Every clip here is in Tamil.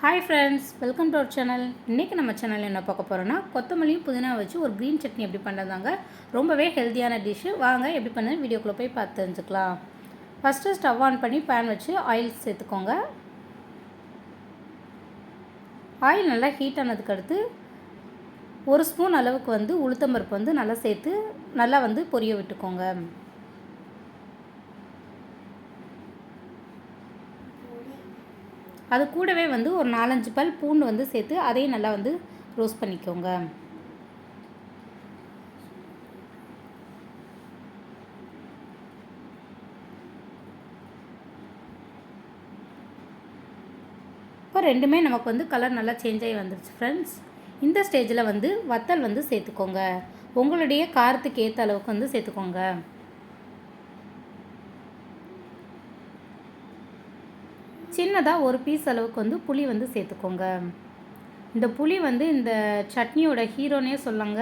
Hi friends, welcome to our channel. இன்றைக்கி நம்ம சேனலில் என்ன பார்க்க போகிறோன்னா, கொத்தமல்லியும் புதினா வச்சு ஒரு க்ரீன் சட்னி எப்படி பண்ணுறதாங்க. ரொம்பவே ஹெல்த்தியான டிஷ்ஷு. வாங்க எப்படி பண்ணு வீடியோக்குள்ளே போய் பார்த்து தெரிஞ்சுக்கலாம். ஃபஸ்ட்டு ஸ்டவ் ஆன் பண்ணி பேன் வச்சு ஆயில் சேர்த்துக்கோங்க. ஆயில் நல்லா ஹீட் ஆனதுக்கடுத்து 1 ஸ்பூன் அளவுக்கு உளுத்தம்பருப்பு நல்லா சேர்த்து நல்லா பொரிய விட்டுக்கோங்க. அது கூடவே ஒரு 4-5 பல் பூண்டு சேர்த்து அதையும் நல்லா ரோஸ்ட் பண்ணிக்கோங்க. இப்போ ரெண்டுமே நமக்கு கலர் நல்லா சேஞ்ச் ஆகி வந்துருச்சு ஃப்ரெண்ட்ஸ். இந்த ஸ்டேஜில் வத்தல் சேர்த்துக்கோங்க. உங்களுடைய காரத்துக்கு ஏற்ற அளவுக்கு சேர்த்துக்கோங்க. சின்னதாக ஒரு பீஸ் அளவுக்கு புளி சேர்த்துக்கோங்க. இந்த புளி இந்த சட்னியோட ஹீரோனே சொல்லாங்க.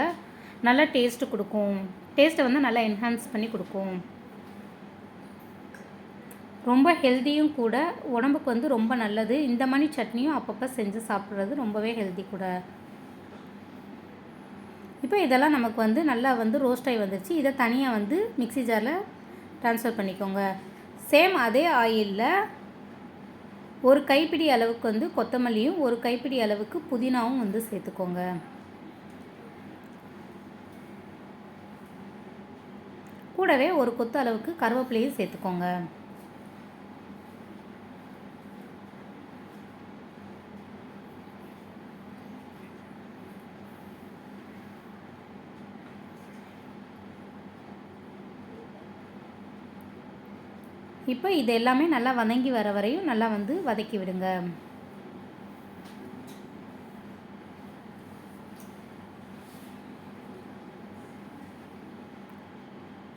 நல்லா டேஸ்ட்டு கொடுக்கும். டேஸ்ட்டை நல்லா என்ஹான்ஸ் பண்ணி கொடுக்கும். ரொம்ப ஹெல்த்தியும் கூட, உடம்புக்கு ரொம்ப நல்லது. இந்த மாதிரி சட்னியும் அப்பப்போ செஞ்சு சாப்பிட்றது ரொம்பவே ஹெல்த்தி கூட. இப்போ இதெல்லாம் நமக்கு நல்லா ரோஸ்ட் ஆகி வந்துருச்சு. இதை தனியாக மிக்ஸி ஜாரில் ட்ரான்ஸ்ஃபர் பண்ணிக்கோங்க. சேம் அதே ஆயிலில் ஒரு கைப்பிடி அளவுக்கு கொத்தமல்லியும் ஒரு கைப்பிடி அளவுக்கு புதினாவும் சேர்த்துக்கோங்க. கூடவே ஒரு கொத்து அளவுக்கு கருவேப்பிலையும் சேர்த்துக்கோங்க. இப்போ இது எல்லாமே நல்லா வதங்கி வர வரையும் நல்லா வதக்கி விடுங்க.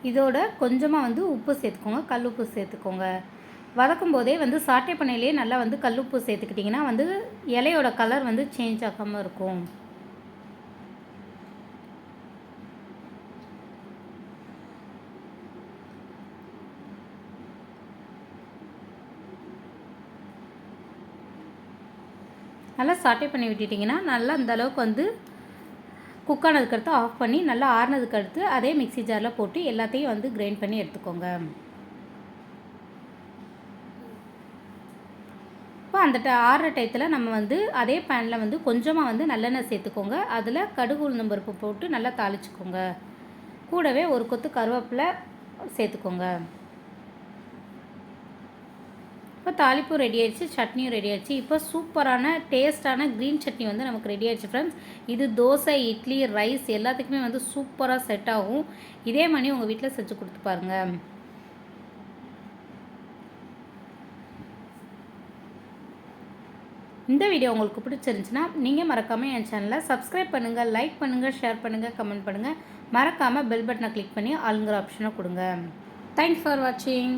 இதோட கொஞ்சமாக உப்பு சேர்த்துக்கோங்க. கல் உப்பு சேர்த்துக்கோங்க. வதக்கும் போதே சாட்டை பண்ணையிலே நல்லா கல் உப்பு சேர்த்துக்கிட்டிங்கன்னா இலையோட கலர் சேஞ்ச் ஆகாமல் இருக்கும். நல்லா சாட்டை பண்ணி விட்டுட்டிங்கன்னா நல்லா இந்த அளவுக்கு குக் ஆனதுக்கடுத்து ஆஃப் பண்ணி நல்லா ஆறுனதுக்கடுத்து அதே மிக்ஸி ஜாரில் போட்டு எல்லாத்தையும் கிரைண்ட் பண்ணி எடுத்துக்கோங்க. இப்போ அந்த ஆறுற டயத்தில் நம்ம அதே பேனில் கொஞ்சமாக நல்லெண்ணெய் சேர்த்துக்கோங்க. அதில் கடுகு உளுந்தம் பருப்பு போட்டு நல்லா தாளிச்சுக்கோங்க. கூடவே ஒரு கொத்து கருவேப்பிலை சேர்த்துக்கோங்க. இப்போ தாளிப்பும் ரெடி ஆயிடுச்சு, சட்னியும் ரெடி ஆயிடுச்சு. இப்போ சூப்பரான டேஸ்ட்டான க்ரீன் சட்னி நமக்கு ரெடி ஆயிடுச்சு ஃப்ரெண்ட்ஸ். இது தோசை, இட்லி, ரைஸ் எல்லாத்துக்குமே சூப்பராக செட் ஆகும். இதே மாதிரி உங்கள் வீட்டில் செஞ்சு கொடுத்து பாருங்கள். இந்த வீடியோ உங்களுக்கு பிடிச்சிருந்துச்சுன்னா நீங்கள் மறக்காமல் என் சேனலை சப்ஸ்கிரைப் பண்ணுங்கள், லைக் பண்ணுங்கள், ஷேர் பண்ணுங்கள், கமெண்ட் பண்ணுங்கள். மறக்காமல் பெல் பட்டனை கிளிக் பண்ணி ஆளுங்கிற ஆப்ஷனை கொடுங்க. தேங்க்ஸ் ஃபார் வாட்சிங்.